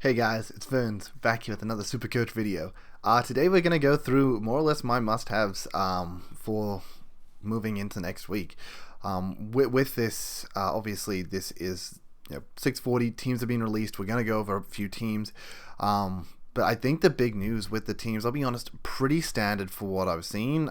Hey guys, it's Verns, back here with another Supercoach video. Today we're going to go through more or less my must-haves for moving into next week. With this, obviously this is 640, teams have been released, we're going to go over a few teams. But I think the big news with the teams, I'll be honest, pretty standard for what I've seen.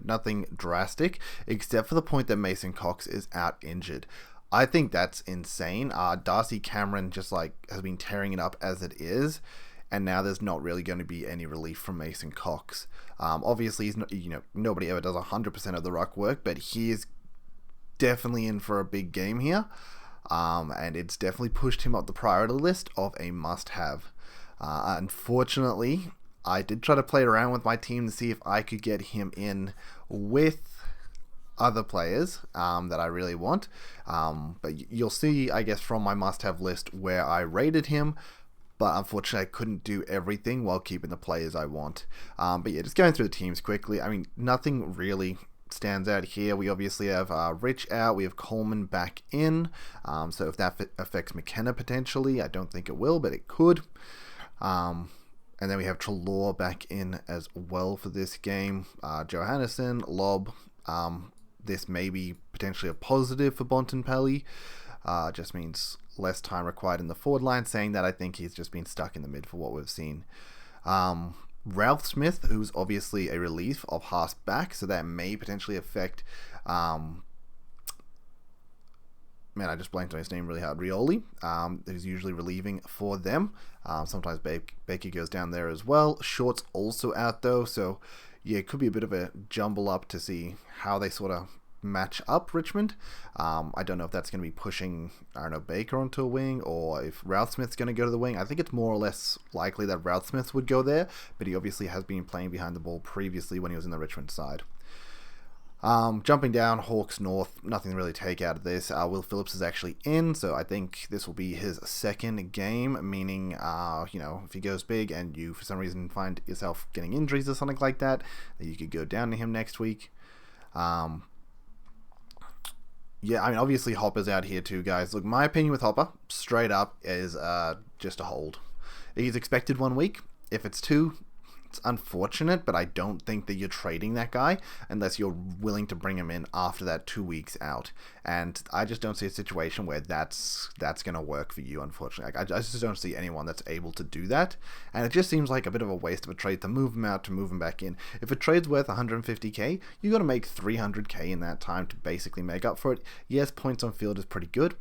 Nothing drastic, except for the point that Mason Cox is out injured. I think that's insane. Darcy Cameron just has been tearing it up as it is, and now there's not really going to be any relief from Mason Cox. Obviously, he's not, nobody ever does 100% of the ruck work, but he is definitely in for a big game here, and it's definitely pushed him up the priority list of a must-have. Unfortunately, I did try to play around with my team to see if I could get him in with other players that I really want, but you'll see, I guess, from my must-have list where I rated him, but unfortunately I couldn't do everything while keeping the players I want. But yeah, just going through the teams quickly, I mean, nothing really stands out here. We obviously have Rich out, we have Coleman back in, so if that affects McKenna potentially, I don't think it will, but it could. And then we have Treloar back in as well for this game. Johannesson, Lob, this may be potentially a positive for Bontempelli. Just means less time required in the forward line. Saying that, I think he's just been stuck in the mid for what we've seen. Ralph Smith, who's obviously a relief of Haas back, so that may potentially affect... man, I just blanked on his name really hard. Rioli, who's usually relieving for them. Sometimes Baker goes down there as well. Short's also out though, so yeah, it could be a bit of a jumble up to see how they sort of match up Richmond. I don't know if that's going to be pushing, Baker onto a wing, or if Ralph Smith's going to go to the wing. I think it's more or less likely that Ralph Smith would go there, but he obviously has been playing behind the ball previously when he was in the Richmond side. Jumping down, Hawks North, nothing to really take out of this. Will Phillips is actually in, so I think this will be his second game, meaning, if he goes big and you for some reason find yourself getting injuries or something like that, then you could go down to him next week. Yeah, I mean, obviously Hopper's out here too, guys. Look, my opinion with Hopper, straight up, is just a hold. He's expected 1 week. If it's 2, it's unfortunate, but I don't think that you're trading that guy unless you're willing to bring him in after that 2 weeks out. And I just don't see a situation where that's going to work for you, unfortunately. I just don't see anyone that's able to do that. And it just seems like a bit of a waste of a trade to move him out, to move him back in. If a trade's worth 150k, you got to make 300k in that time to basically make up for it. Yes, points on field is pretty good.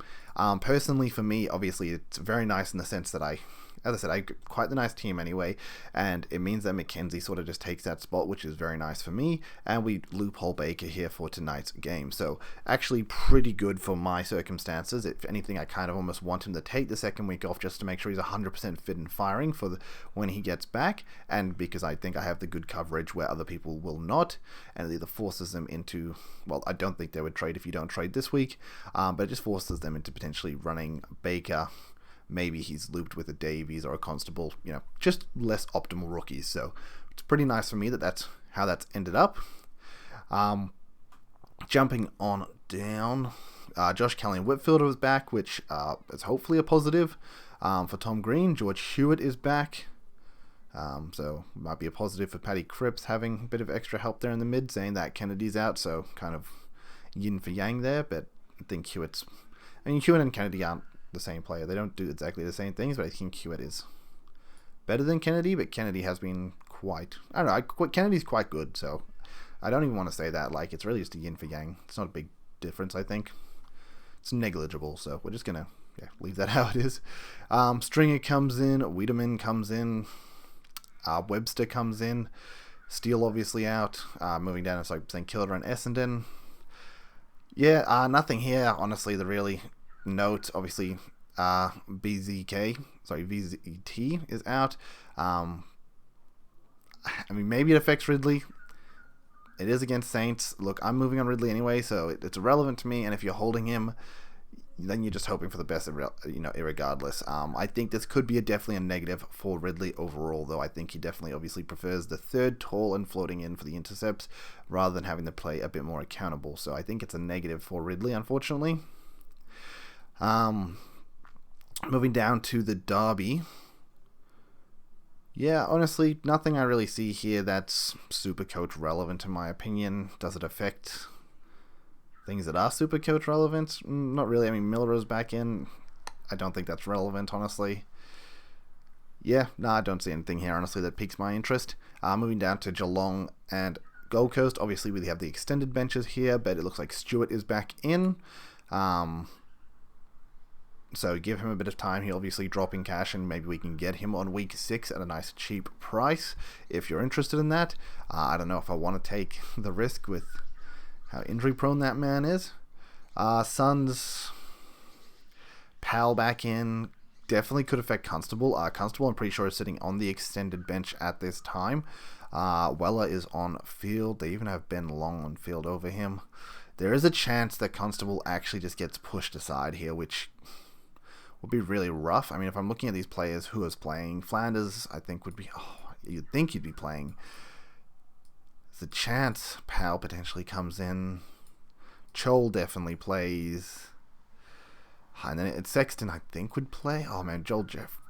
Personally, for me, obviously, it's very nice in the sense that as I said, I quite the nice team anyway, and it means that McKenzie sort of just takes that spot, which is very nice for me, and we loophole Baker here for tonight's game. So actually pretty good for my circumstances. If anything, I kind of almost want him to take the second week off just to make sure he's 100% fit and firing for when he gets back, and because I think I have the good coverage where other people will not, and it either forces them into, well, I don't think they would trade if you don't trade this week, but it just forces them into potentially running Baker. Maybe he's looped with a Davies or a Constable, just less optimal rookies. So it's pretty nice for me that's how that's ended up. Jumping on down, Josh Kelly and Whitfield was back, which is hopefully a positive. For Tom Green, George Hewitt is back. So might be a positive for Paddy Cripps having a bit of extra help there in the mid, saying that Kennedy's out, so kind of yin for yang there. But I think Hewitt and Kennedy aren't the same player. They don't do exactly the same things, but I think Hewitt is better than Kennedy, but Kennedy has been Kennedy's quite good, so I don't even want to say that. It's really just a yin for yang. It's not a big difference, I think. It's negligible, so we're just gonna leave that how it is. Stringer comes in, Wiedemann comes in, Webster comes in, Steele obviously out, moving down to St Kilda and Essendon. Nothing here, honestly, the really note. Obviously, VZT is out. Maybe it affects Ridley. It is against Saints. Look, I'm moving on Ridley anyway, so it's irrelevant to me, and if you're holding him, then you're just hoping for the best, irregardless. I think this could be definitely a negative for Ridley overall, though. I think he definitely obviously prefers the third tall and floating in for the intercepts rather than having to play a bit more accountable. So I think it's a negative for Ridley, unfortunately. Moving down to the derby, Yeah, honestly, nothing I really see here that's Supercoach relevant in my opinion. Does it affect things that are Supercoach relevant? Not really. I mean, Miller's back in. I don't think that's relevant, honestly. Yeah, no, I don't see anything here, honestly, that piques my interest. Moving down to Geelong and Gold Coast. Obviously, we have the extended benches here, but it looks like Stewart is back in. So give him a bit of time. He'll obviously drop in cash, and maybe we can get him on week 6 at a nice cheap price if you're interested in that. I don't know if I want to take the risk with how injury prone that man is. Suns, Powell back in. Definitely could affect Constable. Constable, I'm pretty sure, is sitting on the extended bench at this time. Weller is on field. They even have Ben Long on field over him. There is a chance that Constable actually just gets pushed aside here, which would be really rough. I mean, if I'm looking at these players who is playing, Flanders, I think, would be... you'd think he'd be playing. There's a chance Powell potentially comes in. Chol definitely plays. And then it's Sexton, I think, would play. Oh, man, Joel Jeff.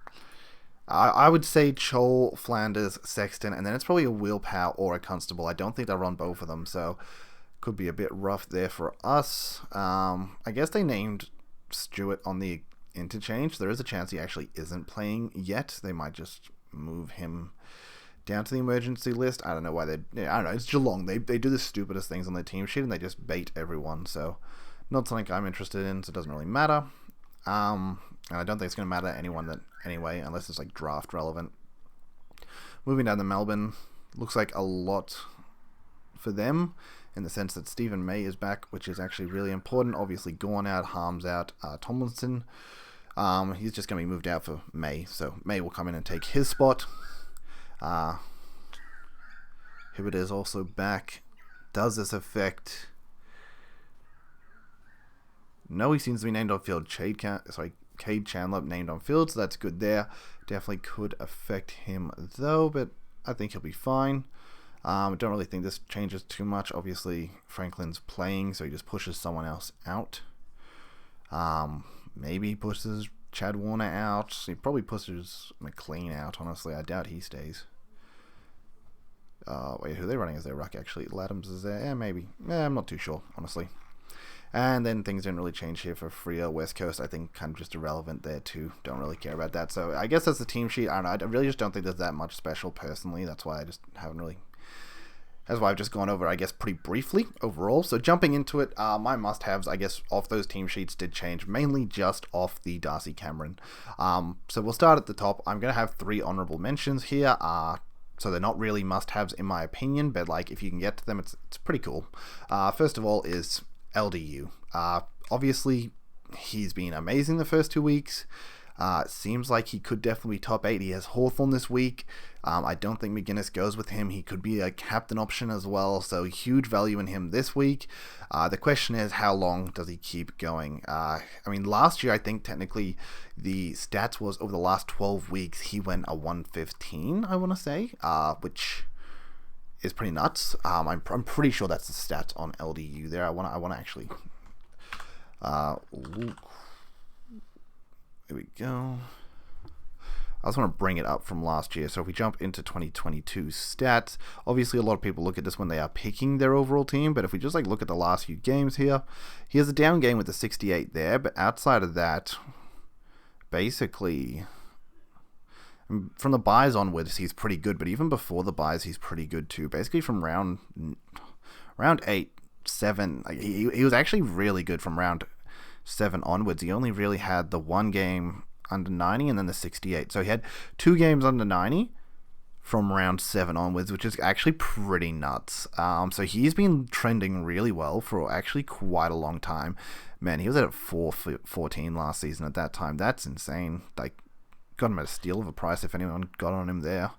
I would say Chol, Flanders, Sexton, and then it's probably a Will Powell or a Constable. I don't think they'll run both of them, so could be a bit rough there for us. I guess they named Stewart on the interchange. There is a chance he actually isn't playing yet. They might just move him down to the emergency list. I don't know why they... I don't know. It's Geelong. They do the stupidest things on their team sheet, and they just bait everyone, so... Not something I'm interested in, so it doesn't really matter. And I don't think it's going to matter to anyone that anyway, unless it's like draft relevant. Moving down to Melbourne, looks like a lot for them in the sense that Stephen May is back, which is actually really important. Obviously, Gorn out, Harms out, Tomlinson. He's just going to be moved out for May, so May will come in and take his spot. Hibbert is also back. Does this affect... No, he seems to be named on field. Cade Chandler named on field, so that's good there. Definitely could affect him though, but I think he'll be fine. Don't really think this changes too much. Obviously, Franklin's playing, so he just pushes someone else out. Maybe he pushes Chad Warner out. He probably pushes McLean out, honestly. I doubt he stays. Wait, who are they running as their ruck, actually? Laddams is there? Yeah, maybe. I'm not too sure, honestly. And then things didn't really change here for Freo. West Coast, I think, kind of just irrelevant there too. Don't really care about that. So I guess that's the team sheet. I don't know. I really just don't think there's that much special personally. That's why I just haven't really... That's why I've just gone over, I guess, pretty briefly overall. So jumping into it, my must-haves, I guess, off those team sheets did change, mainly just off the Darcy Cameron. So we'll start at the top. I'm going to have 3 honourable mentions here. So they're not really must-haves in my opinion, but like if you can get to them, it's pretty cool. First of all is... LDU. Obviously, he's been amazing the first 2 weeks. Seems like he could definitely be top 8. He has Hawthorn this week. I don't think McGuinness goes with him. He could be a captain option as well, so huge value in him this week. The question is, how long does he keep going? I mean, last year, I think technically the stats was over the last 12 weeks, he went a 115, I want to say, which... is pretty nuts. I'm pretty sure that's the stats on LDU there. I want to actually... here we go. I just want to bring it up from last year. So if we jump into 2022 stats, obviously a lot of people look at this when they are picking their overall team, but if we just like look at the last few games here, he has a down game with the 68 there, but outside of that, basically... From the buys onwards, he's pretty good, but even before the buys, he's pretty good too. Basically, from round 8, 7, like he was actually really good from round 7 onwards. He only really had the 1 game under 90 and then the 68. So he had 2 games under 90 from round 7 onwards, which is actually pretty nuts. So he's been trending really well for actually quite a long time. Man, he was at 414 last season at that time. That's insane. Like, got him at a steal of a price if anyone got on him there.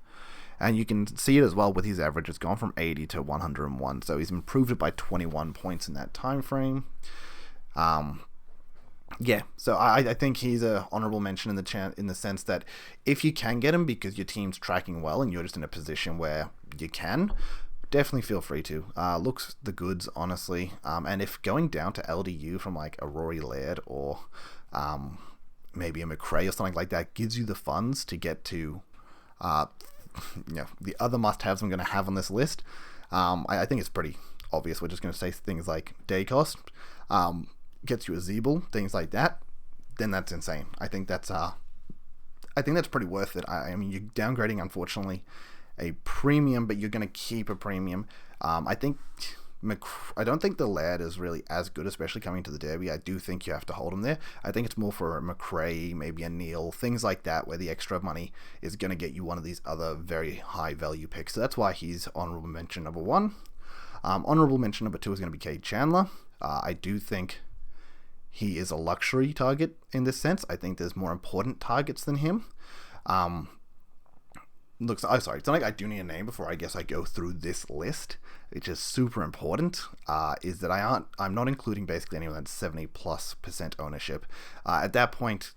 And you can see it as well with his average. It's gone from 80 to 101. So he's improved it by 21 points in that time frame. Yeah, so I think he's a honorable mention in the sense that if you can get him because your team's tracking well and you're just in a position where you can, definitely feel free to. Looks the goods, honestly. And if going down to LDU from like a Rory Laird or... maybe a McRae or something like that gives you the funds to get to the other must-haves I'm going to have on this list, I think it's pretty obvious. We're just going to say things like day cost, gets you a Zeeble, things like that. Then that's insane. I think that's pretty worth it. I mean, you're downgrading, unfortunately, a premium, but you're going to keep a premium. I don't think the Laird is really as good, especially coming to the Derby. I do think you have to hold him there. I think it's more for a McRae, maybe a Neil, things like that, where the extra money is going to get you one of these other very high value picks. So that's why he's honorable mention number 1. Honorable mention number 2 is going to be Cade Chandler. I do think he is a luxury target in this sense. I think there's more important targets than him. It's not like I do need a name before I go through this list, which is super important, is that I'm not including basically anyone that's 70+% ownership. At that point,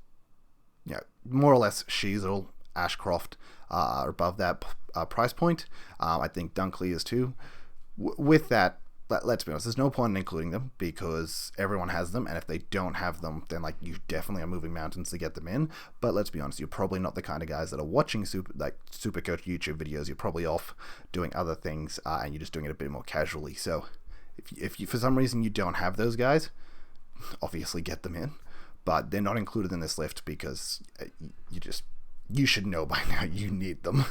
more or less Sheasel, Ashcroft are above that price point. I think Dunkley is too. With that, let's be honest, there's no point in including them because everyone has them, and if they don't have them, then you definitely are moving mountains to get them in. But let's be honest, you're probably not the kind of guys that are watching Supercoach YouTube videos. You're probably off doing other things, and you're just doing it a bit more casually. So if you, for some reason you don't have those guys, obviously get them in, but they're not included in this list because you should know by now you need them.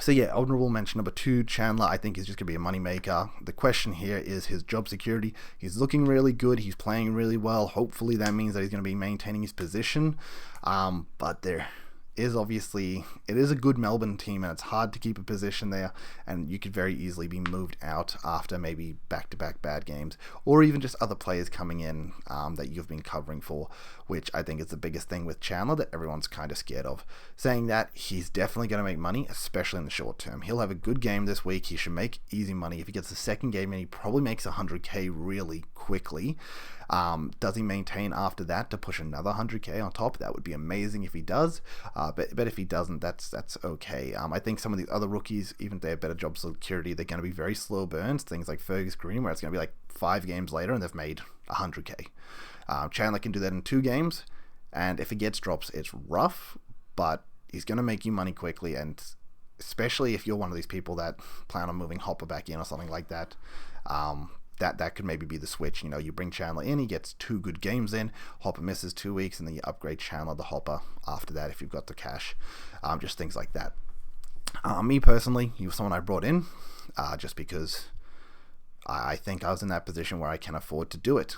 So yeah, honorable mention number 2, Chandler, I think is just going to be a moneymaker. The question here is his job security. He's looking really good. He's playing really well. Hopefully that means that he's going to be maintaining his position. But there is obviously, it is a good Melbourne team, and it's hard to keep a position there, and you could very easily be moved out after maybe back-to-back bad games, or even just other players coming in that you've been covering for, which I think is the biggest thing with Chandler that everyone's kind of scared of. Saying that, he's definitely going to make money, especially in the short term. He'll have a good game this week. He should make easy money. If he gets the second game in, he probably makes 100k really quickly. Does he maintain after that to push another 100k on top? That would be amazing if he does. But if he doesn't, that's okay. I think some of the other rookies, even if they have better job security, they're going to be very slow burns. Things like Fergus Green, where it's going to be 5 games later and they've made 100k. Chandler can do that in 2 games, and if he gets drops, it's rough, but he's going to make you money quickly, and especially if you're one of these people that plan on moving Hopper back in or something like that. That could maybe be the switch. You bring Chandler in, he gets 2 good games in, Hopper misses 2 weeks, and then you upgrade Chandler to Hopper after that if you've got the cash. Just things like that. Me personally, he was someone I brought in just because I think I was in that position where I can afford to do it.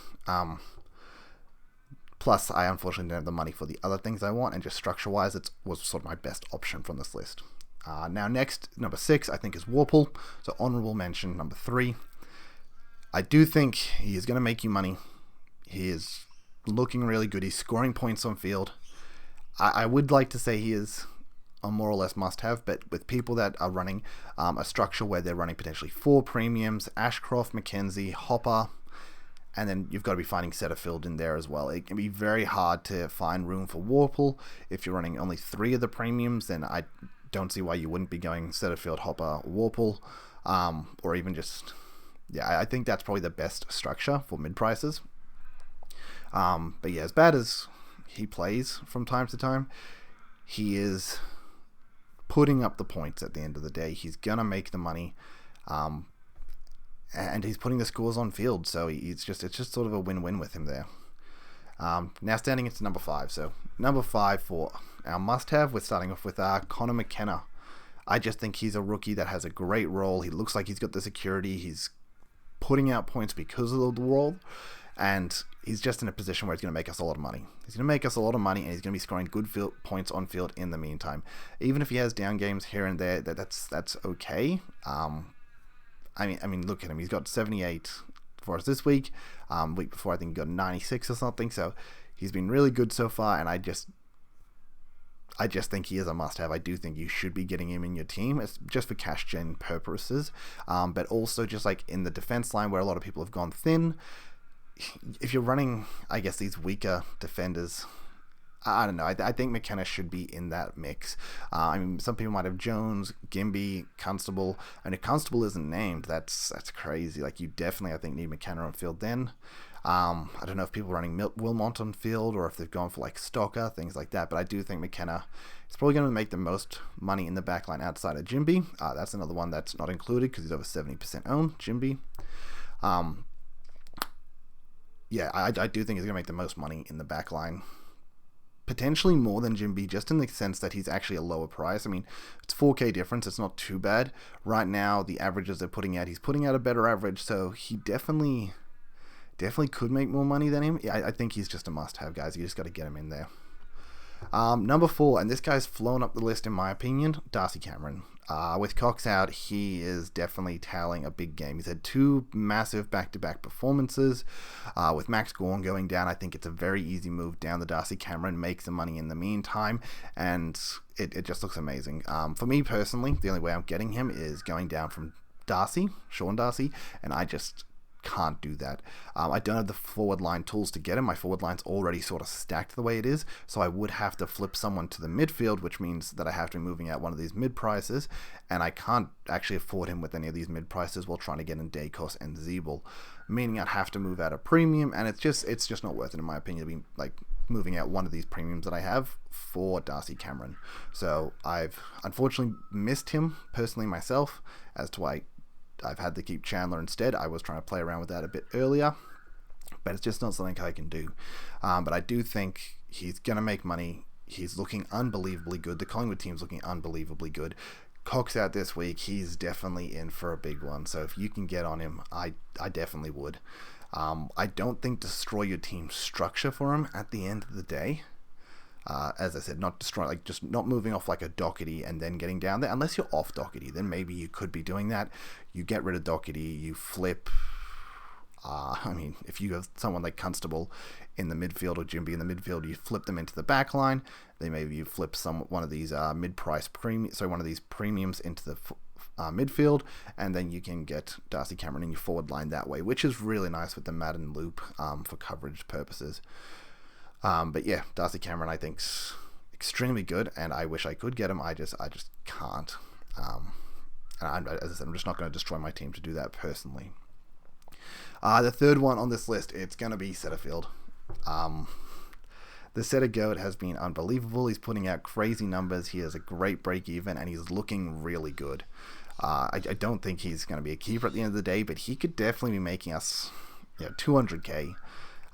Plus, I unfortunately didn't have the money for the other things I want, and just structure-wise, it was sort of my best option from this list. Now next, number 6, I think is Warple. So honorable mention, number 3. I do think he is going to make you money. He is looking really good. He's scoring points on field. I would like to say he is a more or less must-have, but with people that are running a structure where they're running potentially 4 premiums, Ashcroft, McKenzie, Hopper, and then you've got to be finding Setterfield in there as well. It can be very hard to find room for Warple. If you're running only 3 of the premiums, then I don't see why you wouldn't be going Setterfield, Hopper, Warple, or even just... Yeah, I think that's probably the best structure for mid-prices. But yeah, as bad as he plays from time to time, he is putting up the points at the end of the day. He's going to make the money. And he's putting the scores on field, so it's just sort of a win-win with him there. Now standing into number 5. So number 5 for our must-have, we're starting off with Connor McKenna. I just think he's a rookie that has a great role. He looks like he's got the security. He's putting out points because of the role, and he's just in a position where he's going to make us a lot of money. He's going to make us a lot of money, and he's going to be scoring good points on field in the meantime. Even if he has down games here and there, that's okay. I mean, look at him. He's got 78 for us this week. Week before, I think he got 96 or something. So he's been really good so far, and I just think he is a must-have. I do think you should be getting him in your team. It's just for cash gen purposes, but also just in the defense line where a lot of people have gone thin. If you're running, I guess, these weaker defenders, I don't know. I think McKenna should be in that mix. I mean, some people might have Jones, Gimby, Constable, and if Constable isn't named, that's crazy. You definitely, I think, need McKenna on field then. I don't know if people are running Wilmot on field or if they've gone for like Stocker, things like that. But I do think McKenna is probably going to make the most money in the backline outside of Jimby. That's another one that's not included because he's over 70% owned, Jimby. Yeah, I do think he's going to make the most money in the backline. Potentially more than Jimby, just in the sense that he's actually a lower price. I mean, it's 4K difference. It's not too bad. Right now, the averages they're putting out, he's putting out a better average, so he definitely could make more money than him. Yeah, I think he's just a must-have, guys. You just got to get him in there. Number 4, and this guy's flown up the list in my opinion, Darcy Cameron. With Cox out, he is definitely tallying a big game. He's had 2 massive back-to-back performances. With Max Gorn going down, I think it's a very easy move down the Darcy Cameron, make some money in the meantime, and it just looks amazing. For me personally, the only way I'm getting him is going down from Sean Darcy, and I just can't do that. I don't have the forward line tools to get him. My forward line's already sort of stacked the way it is, so I would have to flip someone to the midfield, which means that I have to be moving out one of these mid prices, and I can't actually afford him with any of these mid prices while trying to get in Dacos and Zeeble, meaning I'd have to move out a premium, and it's just not worth it in my opinion to be like moving out one of these premiums that I have for Darcy Cameron. So I've unfortunately missed him personally myself, as to why I've had to keep Chandler instead. I was trying to play around with that a bit earlier, but it's just not something I can do. But I do think he's going to make money. He's looking unbelievably good. The Collingwood team's looking unbelievably good. Cox out this week. He's definitely in for a big one. So if you can get on him, I definitely would. I don't think destroy your team structure for him at the end of the day. As I said, not destroying, like just not moving off like a Doherty and then getting down there. Unless you're off Doherty, then maybe you could be doing that. You get rid of Doherty, you flip. I mean, if you have someone like Constable in the midfield or Jimby in the midfield, you flip them into the back line. Then maybe you flip one of these mid-price one of these premiums into the midfield, and then you can get Darcy Cameron in your forward line that way, which is really nice with the Madden loop for coverage purposes. But yeah, Darcy Cameron I think's extremely good, and I wish I could get him. I just can't. And as I said, I'm just not going to destroy my team to do that personally. The third one on this list, it's going to be Setterfield. The Setter Goat has been unbelievable. He's putting out crazy numbers. He has a great break even, and he's looking really good. I don't think he's going to be a keeper at the end of the day, but he could definitely be making us 200k.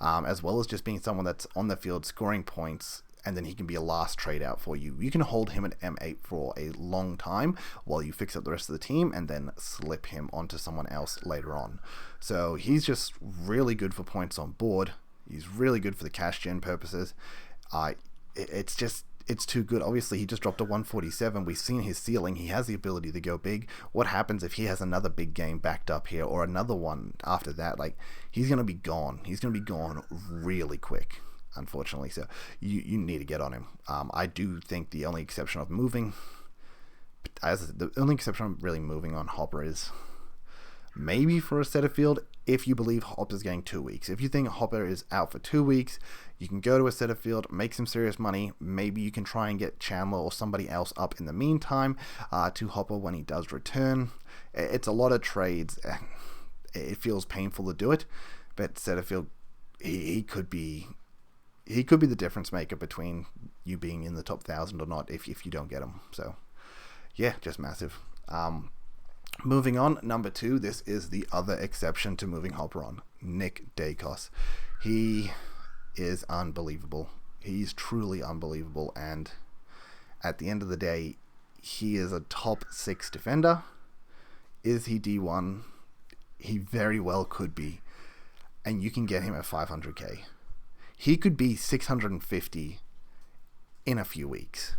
As well as just being someone that's on the field scoring points, and then he can be a last trade out for you. You can hold him at M8 for a long time while you fix up the rest of the team and then slip him onto someone else later on. So he's just really good for points on board. He's really good for the cash gen purposes. It's too good. Obviously, he just dropped a 147. We've seen his ceiling. He has the ability to go big. What happens if he has another big game backed up here or another one after that? Like, he's going to be gone. He's going to be gone really quick, unfortunately. So you need to get on him. I do think the only exception of moving, the only exception of really moving on Hopper is maybe for a Setterfield if you believe Hopper's getting 2 weeks. If you think Hopper is out for 2 weeks, you can go to a Setterfield, make some serious money. Maybe you can try and get Chandler or somebody else up in the meantime to Hopper when he does return. It's a lot of trades. It feels painful to do it, but Setterfield, he could be the difference maker between you being in the top 1,000 or not if you don't get him. So yeah, just massive. Moving on, number 2, this is the other exception to moving Hopper on, Nick Dacos. He is unbelievable. He's truly unbelievable, and at the end of the day, he is a top 6 defender. Is he D1? He very well could be, and you can get him at 500k. He could be 650 in a few weeks.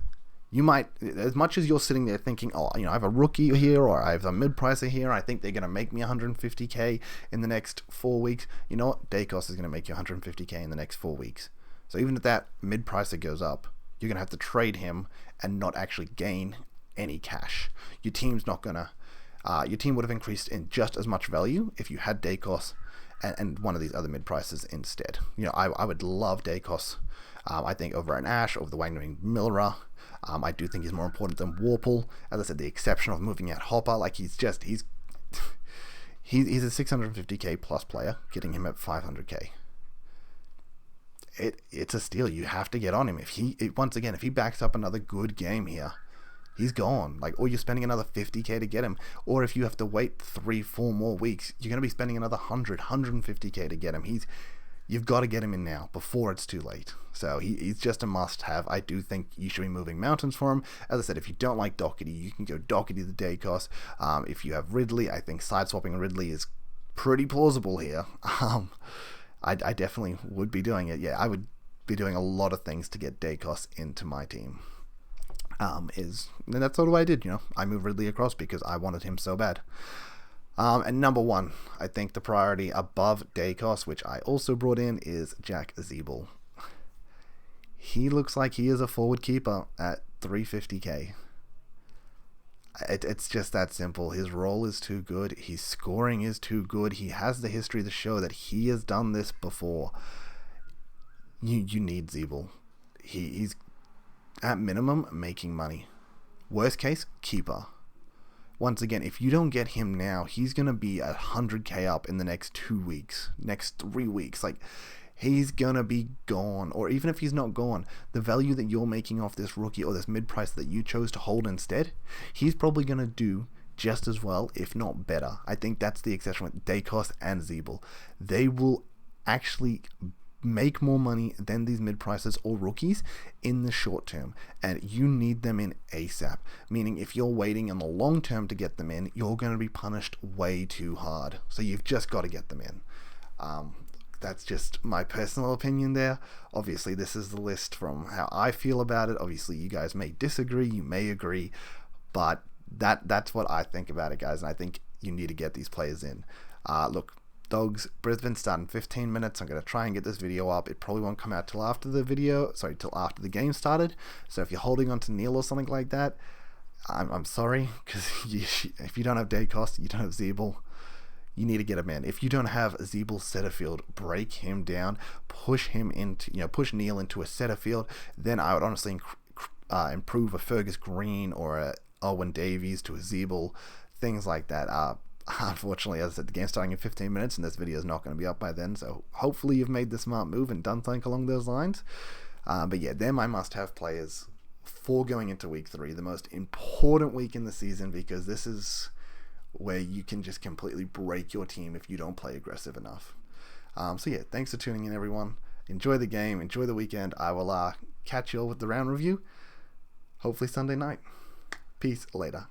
You might, as much as you're sitting there thinking, I have a rookie here or I have a mid-pricer here, I think they're going to make me 150k in the next 4 weeks. You know what? Dacos is going to make you 150k in the next 4 weeks. So even if that mid-pricer goes up, you're going to have to trade him and not actually gain any cash. Your team's not going to, your team would have increased in just as much value if you had Dacos and one of these other mid-prices instead. I would love Dacos. I think over an Ash, over the Wagner Miller. I do think he's more important than Warple. As I said, the exception of moving out Hopper, like he's a 650k plus player, getting him at 500k. it's a steal. You have to get on him. If he backs up another good game here, he's gone. Like, or you're spending another 50k to get him, or if you have to wait 3-4 more weeks, you're going to be spending another 150k to get him. You've got to get him in now before it's too late. So he's just a must-have. I do think you should be moving mountains for him. As I said, if you don't like Doherty, you can go Doherty the day cost. If you have Ridley, I think side-swapping Ridley is pretty plausible here. I definitely would be doing it. Yeah, I would be doing a lot of things to get Dacos into my team. And that's sort of what I did, I moved Ridley across because I wanted him so bad. And number one, I think the priority above Dacos, which I also brought in, is Jack Zeeble. He looks like he is a forward keeper at 350k. It's just that simple. His role is too good. His scoring is too good. He has the history to show that he has done this before. You need Zeeble. He's at minimum making money. Worst case, keeper. Once again, if you don't get him now, he's going to be at 100k up in the next 2 weeks, next 3 weeks. Like, he's going to be gone. Or even if he's not gone, the value that you're making off this rookie or this mid-price that you chose to hold instead, he's probably going to do just as well, if not better. I think that's the exception with Dacos and Zeeble. They will actually make more money than these mid-prices or rookies in the short term, and you need them in ASAP, meaning if you're waiting in the long term to get them in, you're going to be punished way too hard. So you've just got to get them in. That's just my personal opinion there. Obviously, this is the list from how I feel about it. Obviously, you guys may disagree, you may agree, but that's what I think about it, guys, and I think you need to get these players in. Look, Dogs, Brisbane starting 15 minutes. I'm going to try and get this video up. It probably won't come out till after the game started. So if you're holding on to Neil or something like that, I'm sorry, because if you don't have Dacos, you don't have Zeeble, you need to get him in. If you don't have Zeeble Setterfield, break him down, push him into, push Neil into a Setterfield. Then I would honestly improve a Fergus Green or a Owen Davies to a Zeeble, things like that. Unfortunately, as I said, the game's starting in 15 minutes and this video is not going to be up by then, so hopefully you've made the smart move and done something along those lines. But yeah, they're my must-have players for going into week 3, the most important week in the season, because this is where you can just completely break your team if you don't play aggressive enough. So yeah, thanks for tuning in, everyone. Enjoy the game, enjoy the weekend. I will catch you all with the round review, hopefully Sunday night. Peace, later.